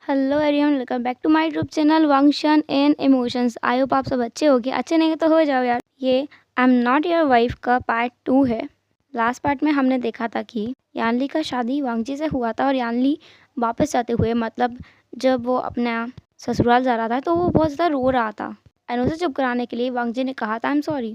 Hello everyone, welcome back to my YouTube channel Wangshan and emotions. I hope आप सब अच्छे होगे। अच्छे नहीं तो हो जाओ यार। ये I am not your wife का पार्ट 2 है। लास्ट पार्ट में हमने देखा था कि यानली का शादी वांगजी से हुआ था और यानली वापस जाते हुए मतलब जब वो अपना ससुराल जा रहा था तो वो बहुत ज़्यादा रो रहा था। एंड उसे चुप कराने के लिए वांगजी ने कहा था आई एम सॉरी।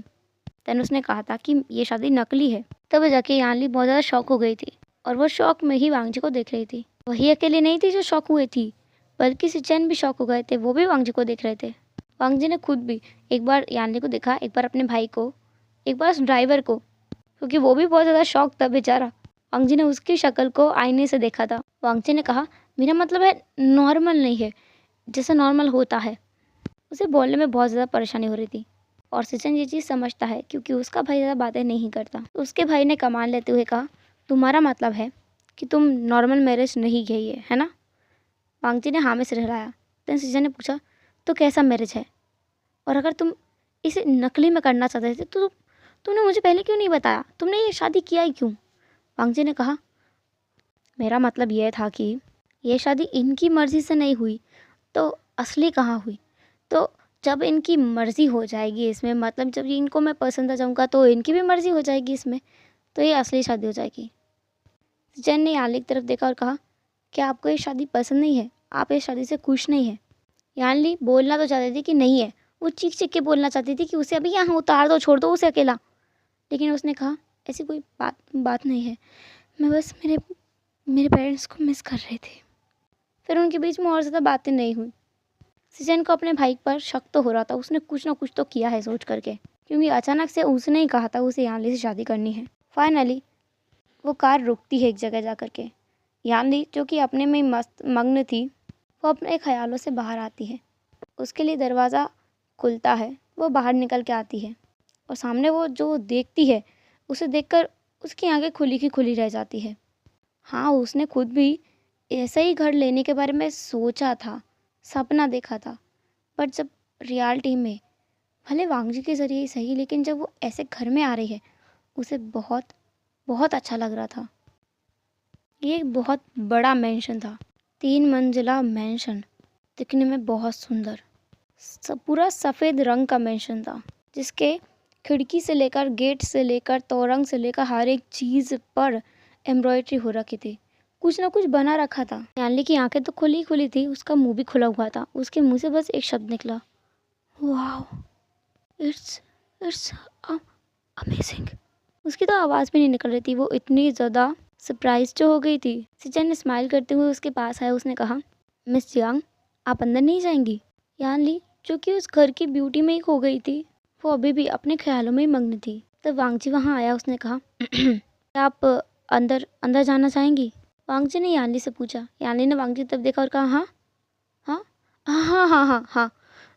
देन उसने कहा था कि ये शादी नकली है। तब जाके यानली बहुत ज़्यादा शॉक हो गई थी और वो शॉक में ही वांगजी को देख रही थी। वही अकेली नहीं थी जो शॉक हुई थी, बल्कि सिचेन भी शॉक हो गए थे। वो भी वांगजी को देख रहे थे। वांगजी ने खुद भी एक बार यानली को देखा, एक बार अपने भाई को, एक बार उस ड्राइवर को, क्योंकि वो भी बहुत ज़्यादा शॉक था बेचारा। वांगजी ने उसकी शक्ल को आईने से देखा था। वांगजी ने कहा मेरा मतलब है नॉर्मल नहीं है, जैसा नॉर्मल होता है। उसे बोलने में बहुत ज़्यादा परेशानी हो रही थी और सिचेन ये चीज़ समझता है क्योंकि उसका भाई ज़्यादा बातें नहीं करता। तो उसके भाई ने कमान लेते हुए कहा तुम्हारा मतलब है कि तुम नॉर्मल मैरिज नहीं गई है ना। वांगजी ने हाँ में सिर हिलाया। देन सिचेन ने पूछा तो कैसा मैरिज है, और अगर तुम इसे नकली में करना चाहते थे तो तुमने मुझे पहले क्यों नहीं बताया, तुमने ये शादी किया ही क्यों। वांगजी ने कहा मेरा मतलब यह था कि ये शादी इनकी मर्ज़ी से नहीं हुई तो असली कहाँ हुई। तो जब इनकी मर्ज़ी हो जाएगी इसमें, मतलब जब इनको मैं पसंद आ जाऊँगा तो इनकी भी मर्ज़ी हो जाएगी इसमें, तो ये असली शादी हो जाएगी। सिचेन ने यानली की तरफ देखा और कहा क्या आपको ये शादी पसंद नहीं है, आप इस शादी से खुश नहीं हैं। यानली बोलना तो चाहती थी कि नहीं है, वो चीख चीख के बोलना चाहती थी कि उसे अभी यहाँ उतार दो, छोड़ दो उसे अकेला। लेकिन उसने कहा ऐसी कोई बात नहीं है, मैं बस मेरे मेरे पेरेंट्स को मिस कर रही थी। फिर उनके बीच में और ज़्यादा बातें नहीं हुई। सिचेन को अपने भाई पर शक तो हो रहा था, उसने कुछ ना कुछ तो किया है सोच करके, क्योंकि अचानक से उसने ही कहा था उसे यानली से शादी करनी है। फाइनली वो कार रुकती है एक जगह जा कर के। यानली जो कि अपने में मस्त मग्न थी, वो अपने ख्यालों से बाहर आती है। उसके लिए दरवाज़ा खुलता है, वो बाहर निकल के आती है और सामने वो जो देखती है उसे देखकर उसकी आंखें खुली की खुली रह जाती है। हाँ, उसने खुद भी ऐसा ही घर लेने के बारे में सोचा था, सपना देखा था, पर जब रियलिटी में, भले वांगजी के ज़रिए ही सही, लेकिन जब वो ऐसे घर में आ रही है उसे बहुत बहुत अच्छा लग रहा था। ये एक बहुत बड़ा मेंशन था, 3 मंजिला मेंशन, दिखने में बहुत सुंदर, पूरा सफ़ेद रंग का मेंशन था, जिसके खिड़की से लेकर, गेट से लेकर, तोरंग से लेकर हर एक चीज़ पर एम्ब्रॉयडरी हो रखी थी। कुछ ना कुछ बना रखा था। यानली की आंखें तो खुली खुली थी, उसका मुंह भी खुला हुआ था। उसके मुंह से बस एक शब्द निकला, वाओ, इट्स इट्स अमेजिंग। उसकी तो आवाज़ भी नहीं निकल रही थी, वो इतनी ज़्यादा सरप्राइज जो हो गई थी। सिचेन ने स्माइल करते हुए उसके पास आया। उसने कहा मिस जियांग, आप अंदर नहीं जाएंगी। यानली जो कि उस घर की ब्यूटी में ही खो गई थी, वो अभी भी अपने ख्यालों में ही मग्न थी। तब वांगजी वहाँ आया। उसने कहा क्या आप अंदर अंदर जाना चाहेंगी। वांगजी ने यानली से पूछा। यानली ने वांगजी की तरफ देखा और कहा हाँ हाँ हाँ हाँ हाँ हाँ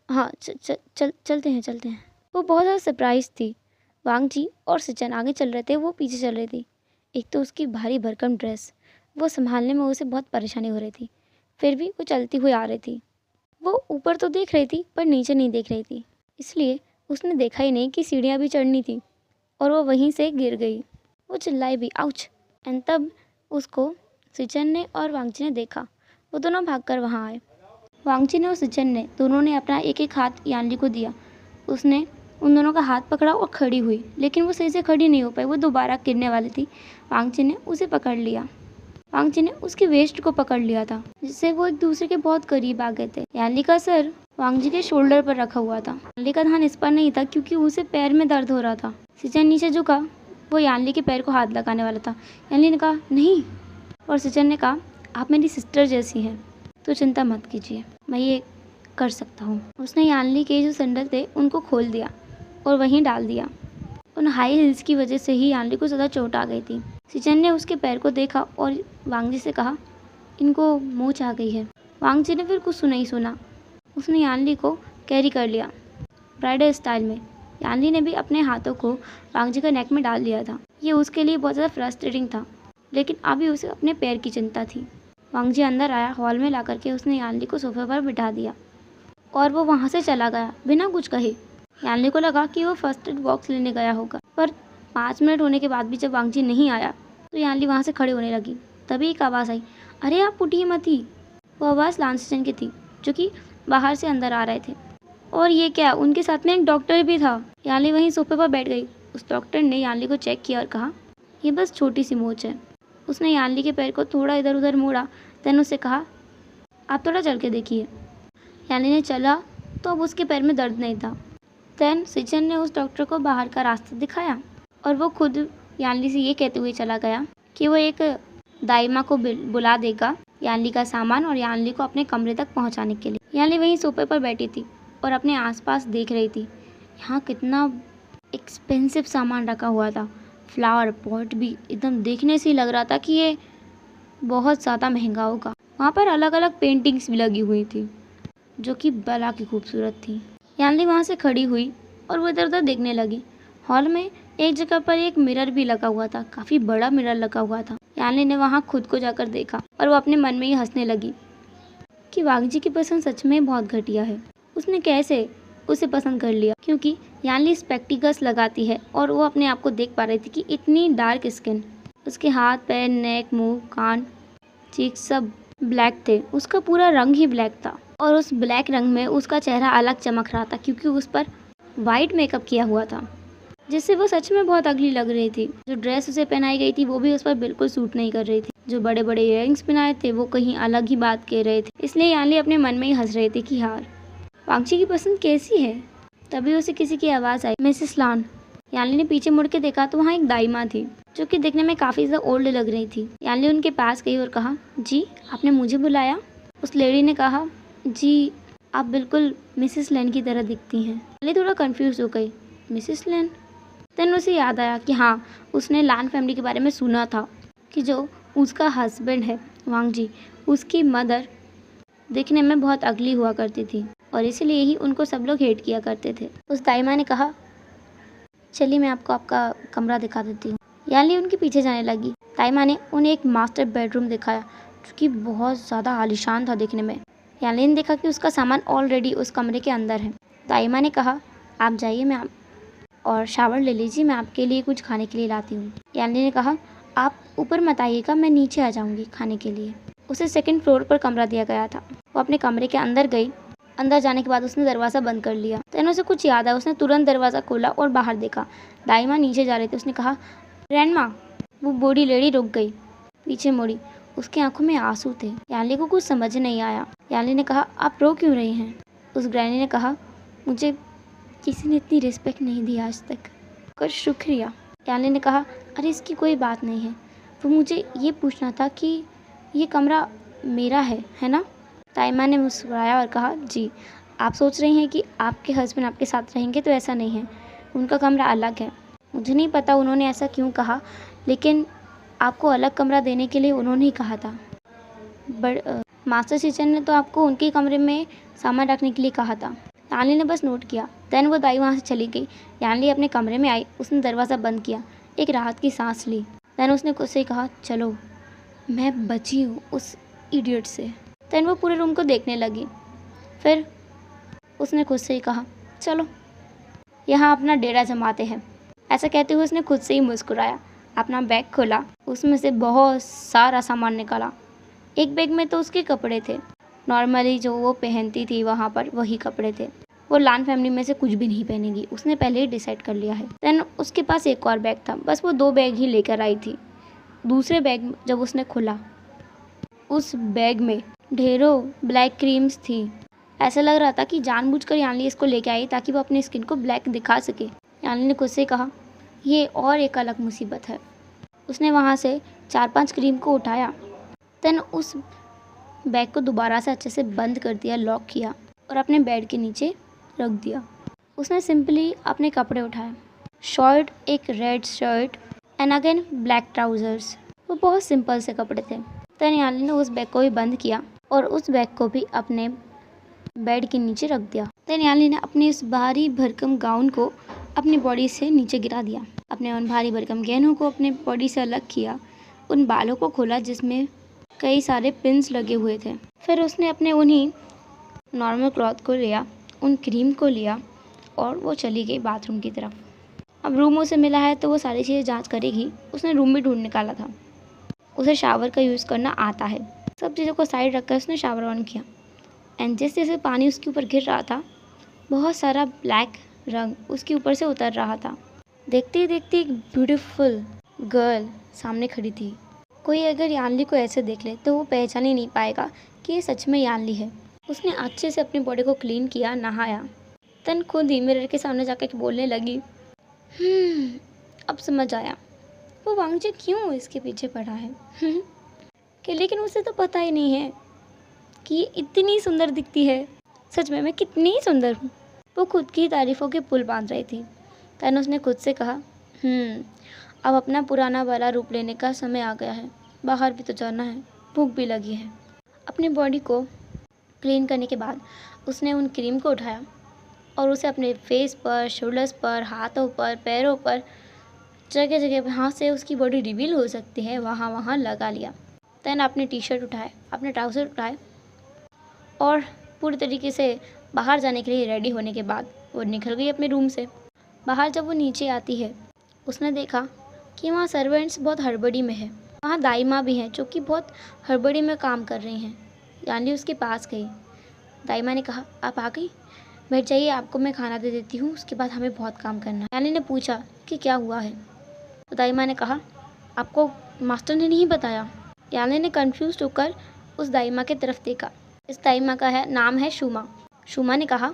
हाँ चलते हैं चलते हैं। वो बहुत ज़्यादा सरप्राइज थी। वांगजी और सिचेन आगे चल रहे थे, वो पीछे चल रही थी। एक तो उसकी भारी भरकम ड्रेस, वो संभालने में उसे बहुत परेशानी हो रही थी, फिर भी वो चलती हुई आ रही थी। वो ऊपर तो देख रही थी पर नीचे नहीं देख रही थी, इसलिए उसने देखा ही नहीं कि सीढ़ियाँ भी चढ़नी थी और वो वहीं से गिर गई। वो चिल्लाई भी, आउच। एंड तब उसको सिचेन ने और वांगजी ने देखा। वो दोनों भागकर वहाँ आए। वांगजी ने और सिचेन ने दोनों ने अपना एक एक हाथ यानली को दिया। उसने उन दोनों का हाथ पकड़ा और खड़ी हुई, लेकिन वो सही से खड़ी नहीं हो पाई, वो दोबारा गिरने वाली थी। वांगजी ने उसे पकड़ लिया। वांगजी ने उसके वेस्ट को पकड़ लिया था, जिससे वो एक दूसरे के बहुत करीब आ गए थे। यानली का सर वांगजी के शोल्डर पर रखा हुआ था। यानली का ध्यान इस पर नहीं था क्योंकि उसे पैर में दर्द हो रहा था। सिचेन नीचे झुका, वो यानली के पैर को हाथ लगाने वाला था। यानली ने कहा नहीं, और सिचेन ने कहा आप मेरी सिस्टर जैसी हैं, तो चिंता मत कीजिए, मैं ये कर सकता हूँ। उसने यानली के जो सैंडल थे उनको खोल दिया और वहीं डाल दिया। उन हाई हील्स की वजह से ही यानली को ज़्यादा चोट आ गई थी। सिचेन ने उसके पैर को देखा और वांगजी से कहा इनको मोच आ गई है। वांगजी ने फिर कुछ नहीं सुना, उसने यानली को कैरी कर लिया ब्राइडल स्टाइल में। यानली ने भी अपने हाथों को वांगजी का नेक में डाल दिया था। ये उसके लिए बहुत ज़्यादा फ्रस्ट्रेटिंग था, लेकिन अभी उसे अपने पैर की चिंता थी। वांगजी अंदर आया। हॉल में ला करके उसने यानली को सोफे पर बिठा दिया और वो वहाँ से चला गया बिना कुछ कहे। यानली को लगा कि वो फर्स्ट एड बॉक्स लेने गया होगा, पर 5 मिनट होने के बाद भी जब वांगजी नहीं आया तो यानली वहाँ से खड़े होने लगी। तभी एक आवाज़ आई, अरे आप उठिए मत ही। वो आवाज़ लांसचन की थी, जो कि बाहर से अंदर आ रहे थे। और ये क्या, उनके साथ में एक डॉक्टर भी था। यानली वहीं सोफे पर बैठ गई। उस डॉक्टर ने यानली को चेक किया और कहा, ये बस छोटी सी मोच है। उसने यानली के पैर को थोड़ा इधर उधर मोड़ा। देन उससे कहा, आप थोड़ा चल के देखिए। यानली ने चला तो अब उसके पैर में दर्द नहीं था। देन सिचन ने उस डॉक्टर को बाहर का रास्ता दिखाया और वो खुद यानली से ये कहते हुए चला गया कि वो एक दाइमा को बुला देगा यानली का सामान और यानली को अपने कमरे तक पहुंचाने के लिए। यानली वहीं सोफे पर बैठी थी और अपने आसपास देख रही थी। यहाँ कितना एक्सपेंसिव सामान रखा हुआ था। फ्लावर पॉट भी एकदम देखने से ही लग रहा था कि ये बहुत ज़्यादा महंगा होगा। वहाँ पर अलग अलग पेंटिंग्स भी लगी हुई थी जो कि बला की खूबसूरत थी। यानली वहाँ से खड़ी हुई और वो इधर उधर देखने लगी। हॉल में एक जगह पर एक मिरर भी लगा हुआ था, काफ़ी बड़ा मिरर लगा हुआ था। यानली ने वहाँ खुद को जाकर देखा और वो अपने मन में ही हंसने लगी कि वांगजी की पसंद सच में बहुत घटिया है। उसने कैसे उसे पसंद कर लिया, क्योंकि यानली स्पेक्टिकल्स लगाती है और वो अपने आप को देख पा रही थी कि इतनी डार्क स्किन, उसके हाथ पैर नेक मुंह कान चीक सब ब्लैक थे। उसका पूरा रंग ही ब्लैक था और उस ब्लैक रंग में उसका चेहरा अलग चमक रहा था क्योंकि उस पर वाइट मेकअप किया हुआ था, जिससे वो सच में बहुत अगली लग रही थी। जो ड्रेस उसे पहनाई गई थी वो भी उस पर बिल्कुल सूट नहीं कर रही थी। जो बड़े बड़े इयररिंग्स पहनाए थे वो कहीं अलग ही बात कह रहे थे। इसलिए यानली अपने मन में ही हंस रही थी कि यार वांगची की पसंद कैसी है। तभी उसे किसी की आवाज़ आई, मिसेस लान। यानली ने पीछे मुड़ के देखा तो वहाँ एक दाइमा थी जो कि दिखने में काफ़ी ज़्यादा ओल्ड लग रही थी। यानली उनके पास गई और कहा, जी आपने मुझे बुलाया। उस लेडी ने कहा, जी आप बिल्कुल मिसेस लैन की तरह दिखती हैं। यानली थोड़ा कंफ्यूज हो गई, मिसेस लैन। देन उसे याद आया कि हाँ, उसने लान फैमिली के बारे में सुना था कि जो उसका हस्बैंड है वांगजी, उसकी मदर दिखने में बहुत अगली हुआ करती थी और इसीलिए ही उनको सब लोग हेट किया करते थे। उस दाइमा ने कहा, चलिए मैं आपको आपका कमरा दिखा देती हूँ। यानली उनके पीछे जाने लगी। दाइमा ने उन्हें एक मास्टर बेडरूम दिखाया जो कि बहुत ज़्यादा आलीशान था दिखने में। यानली ने देखा कि उसका सामान ऑलरेडी उस कमरे के अंदर है। दाइमा ने कहा, आप जाइए मैं और शावर ले लीजिए, मैं आपके लिए कुछ खाने के लिए लाती हूँ। यानली ने कहा, आप ऊपर मत आइएगा, मैं नीचे आ जाऊँगी खाने के लिए। उसे सेकंड फ्लोर पर कमरा दिया गया था। वो अपने कमरे के अंदर गई। अंदर जाने के बाद उसने दरवाज़ा बंद कर लिया। तो उसे कुछ याद आया, उसने तुरंत दरवाज़ा खोला और बाहर देखा। दाइमा नीचे जा रही थी। उसने कहा, ग्रैंडमा। वो बूढ़ी लेडी रुक गई, पीछे मुड़ी। उसकी आंखों में आंसू थे। यानली को कुछ समझ नहीं आया। यानली ने कहा, आप रो क्यों रही हैं? उस ग्रैनी ने कहा, मुझे किसी ने इतनी रिस्पेक्ट नहीं दी आज तक, कर शुक्रिया। यानली ने कहा, अरे इसकी कोई बात नहीं है, वो मुझे ये पूछना था कि ये कमरा मेरा है ना? दाइमा ने मुस्कुराया और कहा, जी। आप सोच रही हैं कि आपके हस्बैंड आपके साथ रहेंगे, तो ऐसा नहीं है, उनका कमरा अलग है। मुझे नहीं पता उन्होंने ऐसा क्यों कहा, लेकिन आपको अलग कमरा देने के लिए उन्होंने ही कहा था। मास्टर सिचन ने तो आपको उनके कमरे में सामान रखने के लिए कहा था। यानली ने बस नोट किया। देन वो दाई वहाँ से चली गई। यानली अपने कमरे में आई। उसने दरवाज़ा बंद किया, एक राहत की सांस ली। देन उसने खुद से कहा, चलो मैं बची हूँ उस इडियट से। देन वो पूरे रूम को देखने लगी। फिर उसने खुद से ही कहा, चलो यहाँ अपना डेरा जमाते हैं। ऐसा कहते हुए उसने खुद से ही मुस्कुराया। अपना बैग खोला, उसमें से बहुत सारा सामान निकाला। एक बैग में तो उसके कपड़े थे, नॉर्मली जो वो पहनती थी वहाँ पर वही कपड़े थे। वो लान फैमिली में से कुछ भी नहीं पहनेगी, उसने पहले ही डिसाइड कर लिया है। देन उसके पास एक और बैग था, बस वो 2 बैग ही लेकर आई थी। दूसरे बैग जब उसने खोला, उस बैग में ढेरों ब्लैक क्रीम्स थी। ऐसा लग रहा था कि जानबूझकर यानली इसको लेके आई ताकि वो अपनी स्किन को ब्लैक दिखा सके। यानली ने खुद से कहा, ये और एक अलग मुसीबत है। उसने वहाँ से 4-5 क्रीम को उठाया। देन उस बैग को दोबारा से अच्छे से बंद कर दिया, लॉक किया और अपने बेड के नीचे रख दिया। उसने सिंपली अपने कपड़े उठाए, शर्ट, एक red shirt and again black trousers. वो बहुत सिंपल से कपड़े थे। देन यानली ने उस बैग को भी बंद किया और उस बैग को भी अपने बेड के नीचे रख दिया। देन यानली ने अपने उस भारी भरकम गाउन को अपनी बॉडी से नीचे गिरा दिया। अपने उन भारी भरकम गहनों को अपने बॉडी से अलग किया। उन बालों को खोला जिसमें कई सारे पिन्स लगे हुए थे। फिर उसने अपने उन्हीं नॉर्मल क्लॉथ को लिया, उन क्रीम को लिया और वो चली गई बाथरूम की तरफ। अब रूम उसे मिला है तो वो सारी चीज़ें जांच करेगी। उसने रूम भी ढूंढ निकाला था। उसे शावर का यूज़ करना आता है, सब चीज़ों को साइड रखकर उसने शावर ऑन किया एंड जैसे जैसे पानी उसके ऊपर गिर रहा था बहुत सारा ब्लैक रंग उसके ऊपर से उतर रहा था। देखते ही देखते एक ब्यूटीफुल गर्ल सामने खड़ी थी। कोई अगर यानली को ऐसे देख ले तो वो पहचान ही नहीं पाएगा कि ये सच में यानली है। उसने अच्छे से अपनी बॉडी को क्लीन किया, नहाया, तन खुद ही मिरर के सामने जाकर बोलने लगी, अब समझ आया वो वांगजी क्यों इसके पीछे पड़ा है। कि लेकिन उसे तो पता ही नहीं है कि ये इतनी सुंदर दिखती है। सच में मैं कितनी सुंदर हूँ। वो खुद की तारीफ़ों के पुल बांध रही थी। तन उसने खुद से कहा, अब अपना पुराना वाला रूप लेने का समय आ गया है। बाहर भी तो जाना है, भूख भी लगी है। अपनी बॉडी को क्लीन करने के बाद उसने उन क्रीम को उठाया और उसे अपने फेस पर, शोल्डर्स पर, हाथों पर, पैरों पर, जगह जगह जहाँ से उसकी बॉडी रिवील हो सकती है वहाँ वहाँ लगा लिया। तन अपने टी शर्ट उठाए, अपने ट्राउज़र उठाए और पूरी तरीके से बाहर जाने के लिए रेडी होने के बाद वो निकल गई अपने रूम से। बाहर जब वो नीचे आती है उसने देखा कि वहाँ सर्वेंट्स बहुत हड़बड़ी में है। वहाँ दाई माँ भी हैं जो कि बहुत हड़बड़ी में काम कर रही हैं। यानली उसके पास गई। दाई माँ ने कहा, आप आ गई, बैठ जाइए, आपको मैं खाना दे देती हूँ, उसके बाद हमें बहुत काम करना है। यानली ने पूछा कि क्या हुआ है। तो दाई माँ ने कहा, आपको मास्टर ने नहीं बताया। यानली ने कन्फ्यूज होकर उस दाई माँ की तरफ देखा। इस दाई माँ का नाम है शुमा। शुमा ने कहा,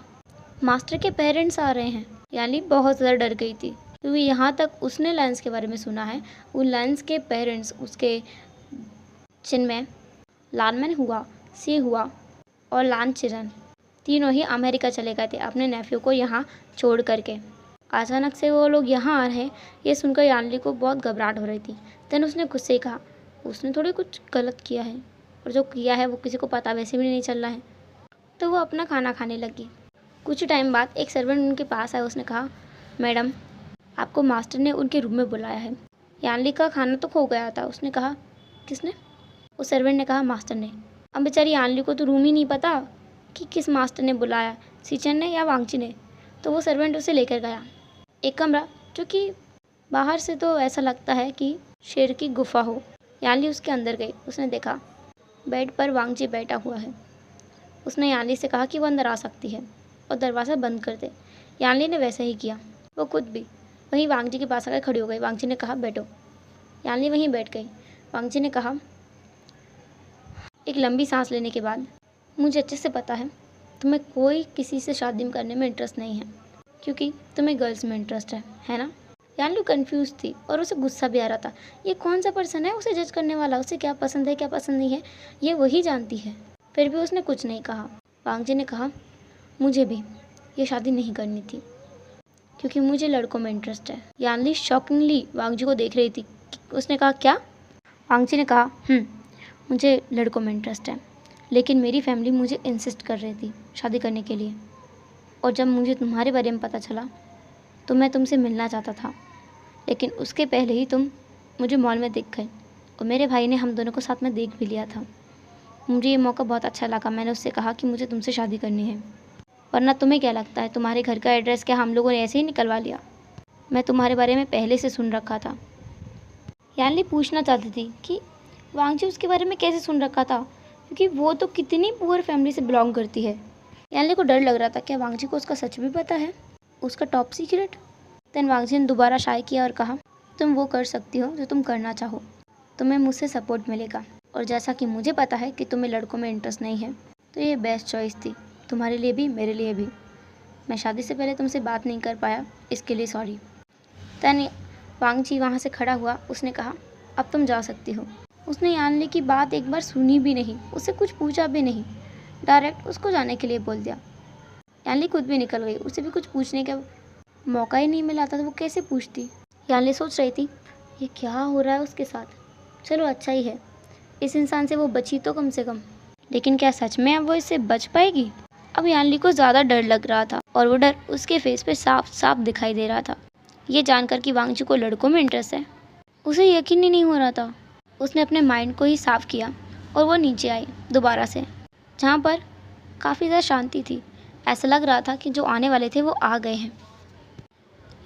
मास्टर के पेरेंट्स आ रहे हैं। यानली बहुत ज़्यादा डर गई थी क्योंकि यहाँ तक उसने लेंस के बारे में सुना है। उन लेंस के पेरेंट्स उसके चिन्मय, लानमन हुआ, सी हुआ और लान चिरन तीनों ही अमेरिका चले गए थे अपने नेफ्यू को यहाँ छोड़ करके। अचानक से वो लोग यहाँ आ रहे हैं ये सुनकर यानली को बहुत घबराहट हो रही थी। तन उसने खुद से कहा, उसने थोड़ी कुछ गलत किया है और जो किया है वो किसी को पता वैसे भी नहीं चल रहा है। तो वो अपना खाना खाने लगी। कुछ टाइम बाद एक सर्वेंट उनके पास आया। उसने कहा, मैडम, आपको मास्टर ने उनके रूम में बुलाया है। यानली का खाना तो खो गया था। उसने कहा, किसने? उस सर्वेंट ने कहा, मास्टर ने। अब बेचारी यानली को तो रूम ही नहीं पता कि किस मास्टर ने बुलाया, सीचन ने या वांगची ने। तो वो सर्वेंट उसे लेकर गया एक कमरा जो कि बाहर से तो ऐसा लगता है कि शेर की गुफा हो। यानली उसके अंदर गई। उसने देखा बेड पर वांगची बैठा हुआ है। उसने यानली से कहा कि वो अंदर आ सकती है और दरवाज़ा बंद कर दे। यानली ने वैसा ही किया। वो खुद भी वहीं वांगजी के पास आकर खड़ी हो गई। वांगजी ने कहा, बैठो। यानली वहीं बैठ गई। वांगजी ने कहा, एक लंबी सांस लेने के बाद, मुझे अच्छे से पता है तुम्हें कोई किसी से शादी करने में इंटरेस्ट नहीं है क्योंकि तुम्हें गर्ल्स में इंटरेस्ट है ना? यानली कंफ्यूज थी और उसे गुस्सा भी आ रहा था। ये कौन सा पर्सन है उसे जज करने वाला? उसे क्या पसंद है क्या पसंद नहीं है ये वही जानती है। फिर भी उसने कुछ नहीं कहा। वांगजी ने कहा, मुझे भी ये शादी नहीं करनी थी क्योंकि मुझे लड़कों में इंटरेस्ट है। यानली शॉकिंगली वांगजी को देख रही थी। उसने कहा, क्या? वांगजी ने कहा, मुझे लड़कों में इंटरेस्ट है, लेकिन मेरी फैमिली मुझे इंसिस्ट कर रही थी शादी करने के लिए। और जब मुझे तुम्हारे बारे में पता चला तो मैं तुमसे मिलना चाहता था, लेकिन उसके पहले ही तुम मुझे मॉल में दिख गए और मेरे भाई ने हम दोनों को साथ में देख भी लिया था। मुझे ये मौका बहुत अच्छा लगा। मैंने उससे कहा कि मुझे तुमसे शादी करनी है। वरना तुम्हें क्या लगता है तुम्हारे घर का एड्रेस क्या हम लोगों ने ऐसे ही निकलवा लिया? मैं तुम्हारे बारे में पहले से सुन रखा था। यानली पूछना चाहती थी कि वांगजी उसके बारे में कैसे सुन रखा था क्योंकि वो तो कितनी पुअर फैमिली से बिलोंग करती है। यानली को डर लग रहा था क्या वांगजी को उसका सच भी पता है, उसका टॉप सीक्रेट? देन वांगजी ने दोबारा शाय किया और कहा, तुम वो कर सकती हो जो तुम करना चाहो, तुम्हें मुझसे सपोर्ट मिलेगा। और जैसा कि मुझे पता है कि तुम्हें लड़कों में इंटरेस्ट नहीं है तो ये बेस्ट चॉइस थी तुम्हारे लिए भी मेरे लिए भी। मैं शादी से पहले तुमसे बात नहीं कर पाया, इसके लिए सॉरी। तन वांगजी वहाँ से खड़ा हुआ। उसने कहा, अब तुम जा सकती हो। उसने यानली की बात एक बार सुनी भी नहीं, उससे कुछ पूछा भी नहीं, डायरेक्ट उसको जाने के लिए बोल दिया। यानली खुद भी निकल गई। उसे भी कुछ पूछने का मौका ही नहीं मिला था तो वो कैसे पूछती। यानली सोच रही थी ये क्या हो रहा है उसके साथ। चलो अच्छा ही है, इस इंसान से वो बची तो कम से कम। लेकिन क्या सच में अब वो इससे बच पाएगी? अब यानली को ज़्यादा डर लग रहा था और वो डर उसके फेस पे साफ साफ दिखाई दे रहा था। ये जानकर कि वांगजी को लड़कों में इंटरेस्ट है उसे यकीन ही नहीं हो रहा था। उसने अपने माइंड को ही साफ किया और वो नीचे आई दोबारा से, जहाँ पर काफ़ी ज़्यादा शांति थी। ऐसा लग रहा था कि जो आने वाले थे वो आ गए हैं।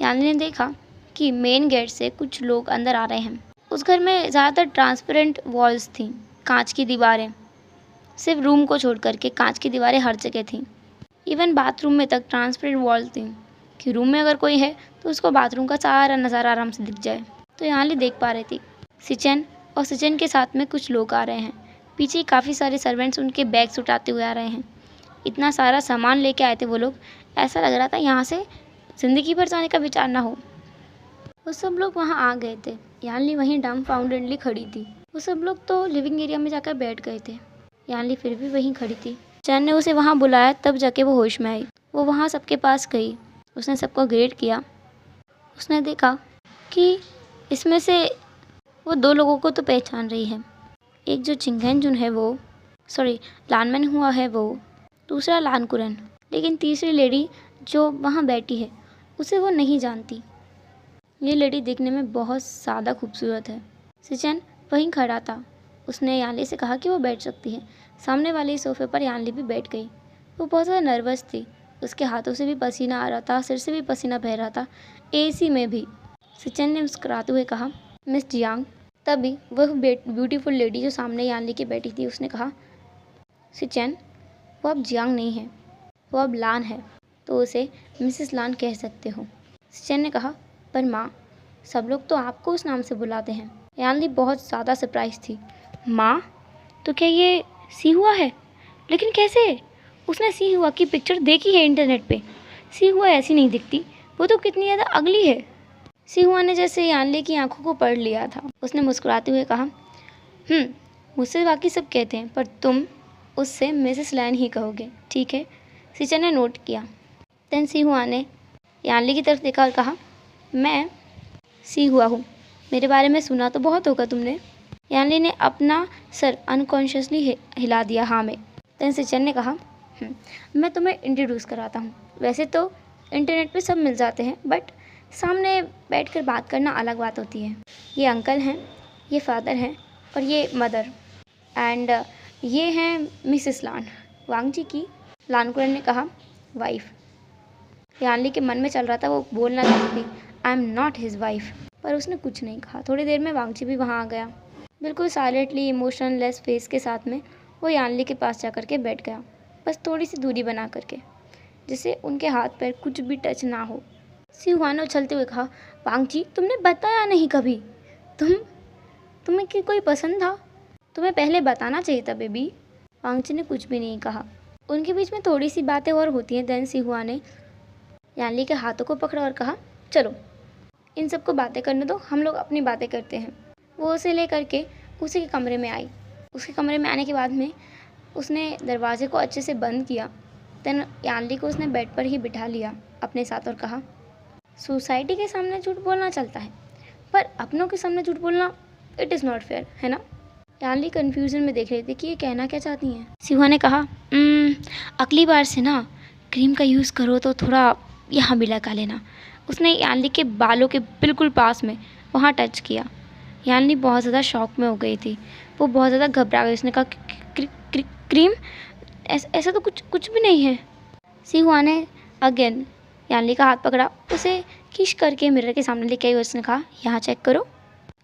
यानली ने देखा कि मेन गेट से कुछ लोग अंदर आ रहे हैं। उस घर में ज़्यादातर ट्रांसपेरेंट वॉल्स थी, कांच की दीवारें, सिर्फ रूम को छोड़ करके कांच की दीवारें हर जगह थीं। इवन बाथरूम में तक ट्रांसपेरेंट वॉल थी कि रूम में अगर कोई है तो उसको बाथरूम का सारा नज़ारा आराम से दिख जाए। तो यानली देख पा रही थी सिचेन और सिचेन के साथ में कुछ लोग आ रहे हैं। पीछे काफ़ी सारे सर्वेंट्स उनके बैग्स उठाते हुए आ रहे हैं। इतना सारा सामान लेके आए थे वो लोग, ऐसा लग रहा था यहाँ से ज़िंदगी भर जाने का विचार ना हो। वो सब लोग वहाँ आ गए थे। यानली वहीं डम्बफाउंडेडली खड़ी थी। वो सब लोग तो लिविंग एरिया में जाकर बैठ गए थे। यानली फिर भी वहीं खड़ी थी। चैन ने उसे वहाँ बुलाया तब जाके वो होश में आई। वो वहाँ सबके पास गई। उसने सबको ग्रेट किया। उसने देखा कि इसमें से वो 2 लोगों को तो पहचान रही है। एक जो चिंगेंजुन है वो, सॉरी लानमैन हुआ है वो, दूसरा लानकुरन। लेकिन तीसरी लेडी जो वहाँ बैठी है उसे वो नहीं जानती। ये लेडी दिखने में बहुत ज़्यादा खूबसूरत है। सिचेन वहीं खड़ा था। उसने यानली से कहा कि वो बैठ सकती है। सामने वाले सोफे पर यानली भी बैठ गई। वो बहुत ज़्यादा नर्वस थी। उसके हाथों से भी पसीना आ रहा था, सिर से भी पसीना बह रहा था, एसी में भी। सिचेन ने मुस्कुराते हुए कहा, मिस जियांग। तभी वह ब्यूटीफुल लेडी जो सामने यानली की बैठी थी उसने कहा, सिचेन वो अब जियांग नहीं है, वो अब लान है, तो उसे मिसेस लान कह सकते हो। सिचेन ने कहा, पर माँ सब लोग तो आपको उस नाम से बुलाते हैं। यानली बहुत ज़्यादा सरप्राइज थी। माँ? तो क्या ये सी हुआ है? लेकिन कैसे? उसने सी हुआ की पिक्चर देखी है इंटरनेट पे। सी हुआ ऐसी नहीं दिखती, वो तो कितनी ज़्यादा अगली है। सी हुआ ने जैसे यानली की आंखों को पढ़ लिया था। उसने मुस्कुराते हुए कहा, मुझसे बाकी सब कहते हैं पर तुम उससे मिसेस लैन ही कहोगे, ठीक है? सिचेन ने नोट किया। देन सी हुआ ने यानली की तरफ देखा और कहा, मैं सी हुआ हूँ, मेरे बारे में सुना तो बहुत होगा तुमने। यानली ने अपना सर अनकॉन्शियसली हिला दिया हाँ में। देन सिचेन ने कहा, मैं तुम्हें इंट्रोड्यूस कराता हूँ। वैसे तो इंटरनेट पे सब मिल जाते हैं बट सामने बैठकर बात करना अलग बात होती है। ये अंकल हैं, ये फादर हैं और ये मदर एंड ये हैं मिसेस लान, वांग जी की। लानकुरन ने कहा, वाइफ। यानली के मन में चल रहा था वो बोलना चाहती थी, I am not his wife, पर उसने कुछ नहीं कहा। थोड़ी देर में वांग जी भी वहाँ आ गया। बिल्कुल साइलेंटली इमोशनलेस फेस के साथ में वो यानली के पास जा कर के बैठ गया, बस थोड़ी सी दूरी बना करके, जिससे उनके हाथ पैर कुछ भी टच ना हो। सी हुआ ने उछलते हुए कहा, वांग जी तुमने बताया नहीं कभी। तुम्हें कि कोई पसंद था? तुम्हें पहले बताना चाहिए था बेबी। वांग जी ने कुछ भी नहीं कहा। उनके बीच में थोड़ी सी बातें और होती हैं। देन सी हुआ ने यानली के हाथों को पकड़ा और कहा, चलो इन सबको बातें करने दो, हम लोग अपनी बातें करते हैं। वो उसे ले करके उसी के कमरे में आई। उसके कमरे में आने के बाद में उसने दरवाजे को अच्छे से बंद किया। देन यानली को उसने बेड पर ही बिठा लिया अपने साथ और कहा, सोसाइटी के सामने झूठ बोलना चलता है पर अपनों के सामने झूठ बोलना इट इज़ नॉट फेयर, है ना? यानली कन्फ्यूजन में देख रही थी कि ये कहना क्या चाहती हैं। सिहुआ ने कहा, अगली बार से ना क्रीम का यूज़ करो तो थोड़ा यहाँ भी लगा लेना। उसने यानली के बालों के बिल्कुल पास में वहाँ टच किया। यानली बहुत ज़्यादा शॉक में हो गई थी। वो बहुत ज़्यादा घबरा गई। उसने कहा, क्रीम? ऐसा तो कुछ भी नहीं है। सिहुआ ने अगेन यानली का हाथ पकड़ा, उसे किश करके मिरर के सामने लेके आई। उसने कहा, यहाँ चेक करो।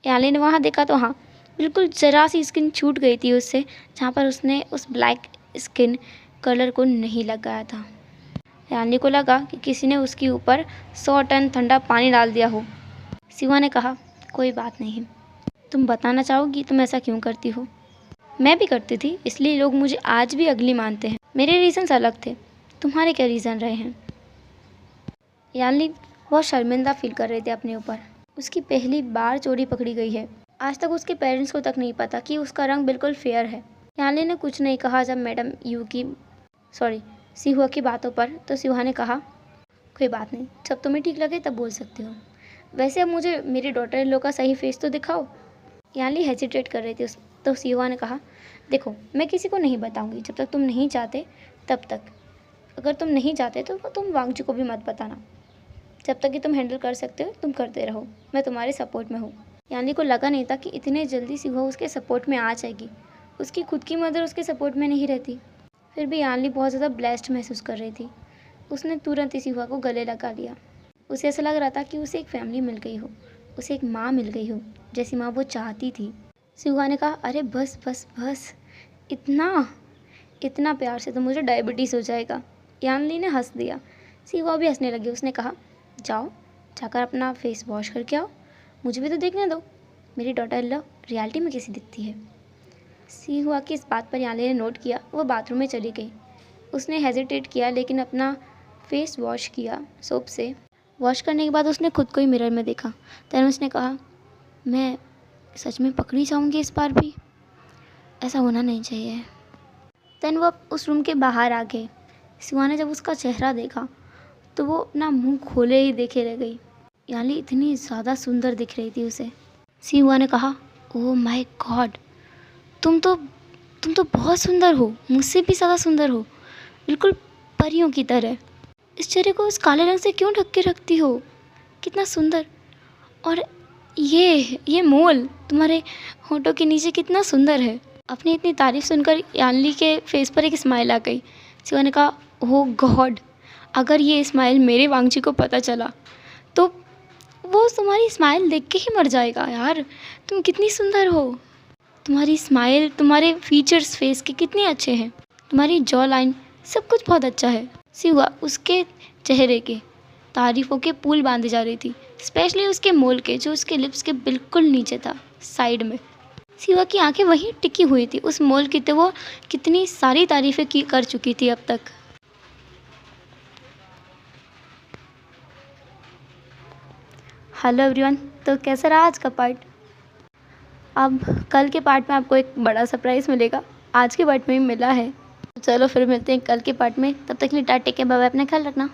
यानली ने वहाँ देखा तो हाँ, बिल्कुल ज़रा सी स्किन छूट गई थी उससे, जहाँ पर उसने उस ब्लैक स्किन कलर को नहीं लगाया था। यानली को लगा कि किसी ने उसके ऊपर 100 टन ठंडा पानी डाल दिया हो। सिहुआ ने कहा, कोई बात नहीं, तुम बताना चाहोगी तुम ऐसा क्यों करती हो? मैं भी करती थी, इसलिए लोग मुझे आज भी अगली मानते हैं। मेरे रीज़न्स अलग थे, तुम्हारे क्या रीज़न रहे हैं? यानली बहुत शर्मिंदा फील कर रहे थे अपने ऊपर। उसकी पहली बार चोरी पकड़ी गई है। आज तक उसके पेरेंट्स को तक नहीं पता कि उसका रंग बिल्कुल फेयर है। यानली ने कुछ नहीं कहा जब मैडम सिहुआ की बातों पर। तो सिहुआ ने कहा, कोई बात नहीं, जब तुम्हें ठीक लगे तब बोल सकते हो। वैसे अब मुझे मेरी डॉटर इन लोग का सही फेस तो दिखाओ। यानली हेजिटेट कर रही थी। तो सिहुआ ने कहा, देखो मैं किसी को नहीं बताऊंगी जब तक तुम नहीं चाहते तब तक। अगर तुम नहीं चाहते तो तुम वांग जी को भी मत बताना। जब तक कि तुम हैंडल कर सकते हो तुम करते रहो, मैं तुम्हारे सपोर्ट में हूँ। यानली को लगा नहीं था कि इतने जल्दी सिहुआ उसके सपोर्ट में आ जाएगी। उसकी खुद की मदर उसके सपोर्ट में नहीं रहती। फिर भी यानली बहुत ज़्यादा ब्लेस्ड महसूस कर रही थी। उसने तुरंत ही सिहुआ को गले लगा लिया। उसे ऐसा लग रहा था कि उसे एक फैमिली मिल गई हो, उसे एक माँ मिल गई हो, जैसी माँ वो चाहती थी। सिहुआ ने कहा, अरे बस बस बस, इतना इतना प्यार से तो मुझे डायबिटीज़ हो जाएगा। यानली ने हंस दिया। सिहुआ भी हंसने लगी। उसने कहा, जाओ जाकर अपना फेस वॉश करके आओ, मुझे भी तो देखने दो मेरी डॉटर इन लॉ रियलिटी में कैसी दिखती है। सिहुआ की इस बात पर यानली ने नोट किया। वो बाथरूम में चली गई। उसने हेजिटेट किया लेकिन अपना फेस वॉश किया सोप से। वॉश करने के बाद उसने खुद को ही मिरर में देखा। तब उसने कहा, मैं सच में पकड़ी जाऊंगी इस बार भी, ऐसा होना नहीं चाहिए। देन वो उस रूम के बाहर आ गए। सिहुआ ने जब उसका चेहरा देखा तो वो अपना मुंह खोले ही देखे रह गई। यानली इतनी ज़्यादा सुंदर दिख रही थी उसे। सिहुआ ने कहा, ओह माय गॉड, तुम तो बहुत सुंदर हो, मुझसे भी ज़्यादा सुंदर हो, बिल्कुल परियों की तरह। इस चेहरे को उस काले रंग से क्यों ढक के रखती हो, कितना सुंदर। और ये मोल तुम्हारे होठों के नीचे कितना सुंदर है। अपनी इतनी तारीफ सुनकर यानली के फेस पर एक स्माइल आ गई। सिहुआ ने कहा, ओह गॉड, अगर ये स्माइल मेरे वांगची को पता चला तो वो तुम्हारी स्माइल देख के ही मर जाएगा। यार तुम कितनी सुंदर हो, तुम्हारी स्माइल, तुम्हारे फीचर्स फेस के कितने अच्छे हैं, तुम्हारी जॉ लाइन, सब कुछ बहुत अच्छा है। सिहुआ उसके चेहरे के तारीफ़ों के पुल बांधे जा रही थी, स्पेशली उसके मोल के, जो उसके लिप्स के बिल्कुल नीचे था, साइड में। सिहुआ की आंखें वहीं टिकी हुई थी उस मोल की, तो वो कितनी सारी तारीफ़ें की कर चुकी थी अब तक। हेलो एवरीवन, तो कैसा रहा आज का पार्ट। अब कल के पार्ट में आपको एक बड़ा सरप्राइज़ मिलेगा, आज के पार्ट में ही मिला है। चलो फिर मिलते हैं कल के पार्ट में, तब तक के लिए tata, take care, bye bye, अपना ख्याल रखना।